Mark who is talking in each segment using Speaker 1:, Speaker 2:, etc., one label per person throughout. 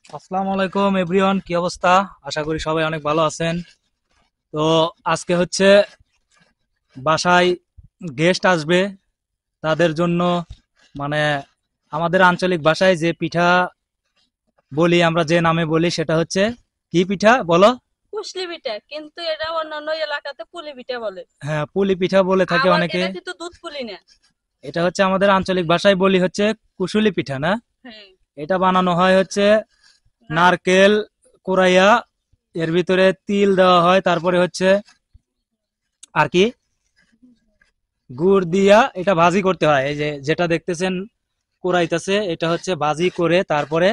Speaker 1: আসসালামু আলাইকুম এভরিওয়ান, কি অবস্থা? আশা করি সবাই অনেক ভালো আছেন। তো আজকে হচ্ছে বাসায় গেস্ট আসবে, তাদের জন্য মানে আমাদের আঞ্চলিক ভাষায় যে পিঠা বলি, আমরা যে নামে বলি সেটা হচ্ছে কি পিঠা বলো?
Speaker 2: কুশলি পিঠা, কিন্তু এটা অন্যান্য এলাকাতে পুলি পিঠা বলে।
Speaker 1: হ্যাঁ, পুলি পিঠা বলে থাকে
Speaker 2: আবার
Speaker 1: অনেকে।
Speaker 2: এটা কিন্তু দুধ পুলি না।
Speaker 1: এটা হচ্ছে আমাদের আঞ্চলিক ভাষায় বলি হচ্ছে কুশুলি পিঠা, না?
Speaker 2: হ্যাঁ।
Speaker 1: এটা বানানো হয় হচ্ছে
Speaker 2: না।
Speaker 1: নারকেল কুড়াইয়া, এর ভিতরে তিল দেওয়া হয়, তারপরে হচ্ছে আর কি গুড় দিয়া এটা ভাজি করতে হয়। এই যে যেটা দেখতেছেন কুড়াইতেছে, এটা হচ্ছে ভাজি করে তারপরে।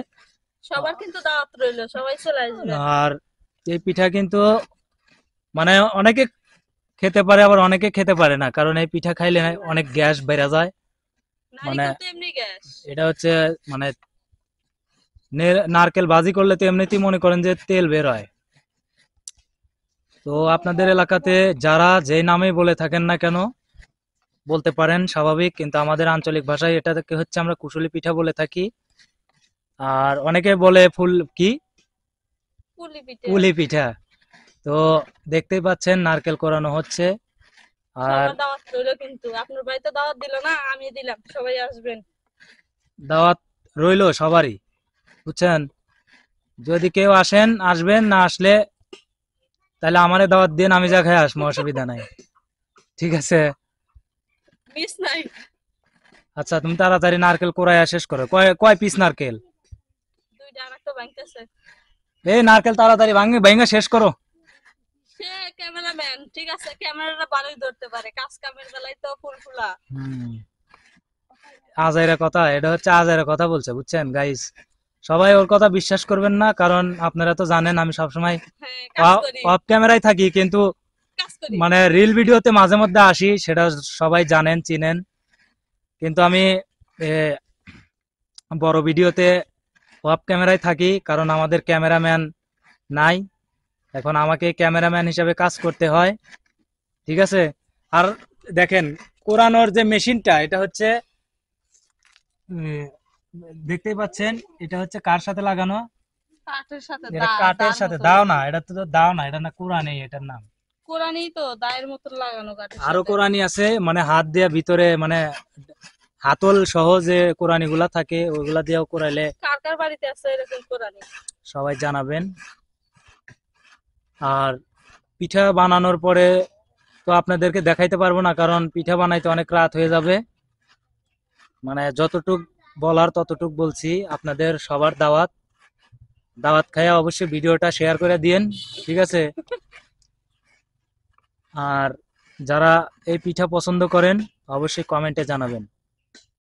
Speaker 2: সবার কিন্তু দাওয়াত রইলো, সবাই চলে আসবেন।
Speaker 1: আর এই পিঠা কিন্তু মানে অনেকে খেতে পারে, আবার অনেকে খেতে পারে না, কারণ এই পিঠা খাইলে অনেক গ্যাস বেড়ে যায়। মানে
Speaker 2: নারিকেল তো এমনি গ্যাস।
Speaker 1: এটা হচ্ছে মানে নারকেল ভাজি করলে তো এমনিতেই মনে করেন যে তেল বের হয়। তো আপনাদের এলাকাতে যারা যেই নামে বলে থাকেন না কেন বলতে পারেন, স্বাভাবিক, কিন্তু আমাদের আঞ্চলিক ভাষায় এটাকে হচ্ছে আমরা কুশলি পিঠা বলে থাকি। আর অনেকে বলে ফুল কি
Speaker 2: পুলি পিঠা।
Speaker 1: পুলি পিঠা। তো দেখতেই পাচ্ছেন নারকেল কোরানো হচ্ছে। আর
Speaker 2: সবার দাওয়াত রইলো, কিন্তু আপনার বাড়িতে দাওয়াত দিল না, আমি দিলাম, সবাই আসবেন।
Speaker 1: দাওয়াত রইলো সবারই, বুঝছেন? যদি কেউ আসেন আসবেন, না আসলে তাহলে আমারে দাওয়াত দিন, আমি যা খাই আসবো, অসুবিধা নাই। ঠিক আছে?
Speaker 2: মিস নাই।
Speaker 1: আচ্ছা, তুমি তাড়াতাড়ি নারকেল কোরাইয়া শেষ করো। কয় কয় পিস নারকেল?
Speaker 2: দুইটা আর একটা ভাঙতেছে।
Speaker 1: এই নারকেল তাড়াতাড়ি ভাঙে ভাঙা শেষ করো।
Speaker 2: সে ক্যামেরাম্যান, ঠিক আছে, ক্যামেরাটা ভালোই ধরতে পারে, কাজ কামের বেলায় তো ফুলফুলা।
Speaker 1: হুম, আজাইরা কথা, এটা হচ্ছে আজাইরা কথা বলছে, বুঝছেন গাইস? সবাই ওর কথা বিশ্বাস করবেন না, কারণ আপনারা তো জানেন আমি সবসময়
Speaker 2: হ্যাঁ, কাজ করি।
Speaker 1: অফ ক্যামেরায় থাকি, কিন্তু
Speaker 2: কাজ করি।
Speaker 1: মানে রিল ভিডিওতে মাঝে মধ্যে আসি, সেটা সবাই জানেন চিনেন। কিন্তু আমি এ, বড় ভিডিওতে অফ ক্যামেরায় থাকি, কারণ আমাদের ক্যামেরাম্যান নাই। এখন আমাকে ক্যামেরাম্যান হিসেবে কাজ করতে হয়। ঠিক আছে? আর দেখেন, কোরানোর যে মেশিনটা, এটা হচ্ছে উম, দেখতেই পাচ্ছেন, এটা হচ্ছে কার সাথে লাগানো?
Speaker 2: কাঠের সাথে
Speaker 1: এটা
Speaker 2: দা,
Speaker 1: কাঠের
Speaker 2: দার
Speaker 1: সাথে,
Speaker 2: মতো
Speaker 1: দাও না,
Speaker 2: লাগানো।
Speaker 1: এটা তো দাও না, এটা না কোরআনে এটার নাম।
Speaker 2: কোরআনই তো দায়ের মতো লাগানো কাঠের
Speaker 1: আরো
Speaker 2: সাথে।
Speaker 1: কোরআনি আছে, মানে হাত দিয়া ভিতরে, মানে হাতল সহ যে কোরআনি গুলা থাকে, ওইগুলা দিয়েও কোরাইলে।
Speaker 2: কার কার বাড়িতে আছে এরকম কোরআনি?
Speaker 1: সবাই জানাবেন। আর পিঠা বানানোর পরে তো আপনাদেরকে দেখাইতে পারবো না, কারণ পিঠা বানাইতে অনেক রাত হয়ে যাবে। মানে যতটুক বলার ততটুক বলছি। আপনাদের সবার দাওয়াত, দাওয়াত খাইয়া অবশ্যই ভিডিওটা শেয়ার করে দিয়েন। ঠিক আছে? আর যারা এই পিঠা পছন্দ করেন অবশ্যই কমেন্টে জানাবেন।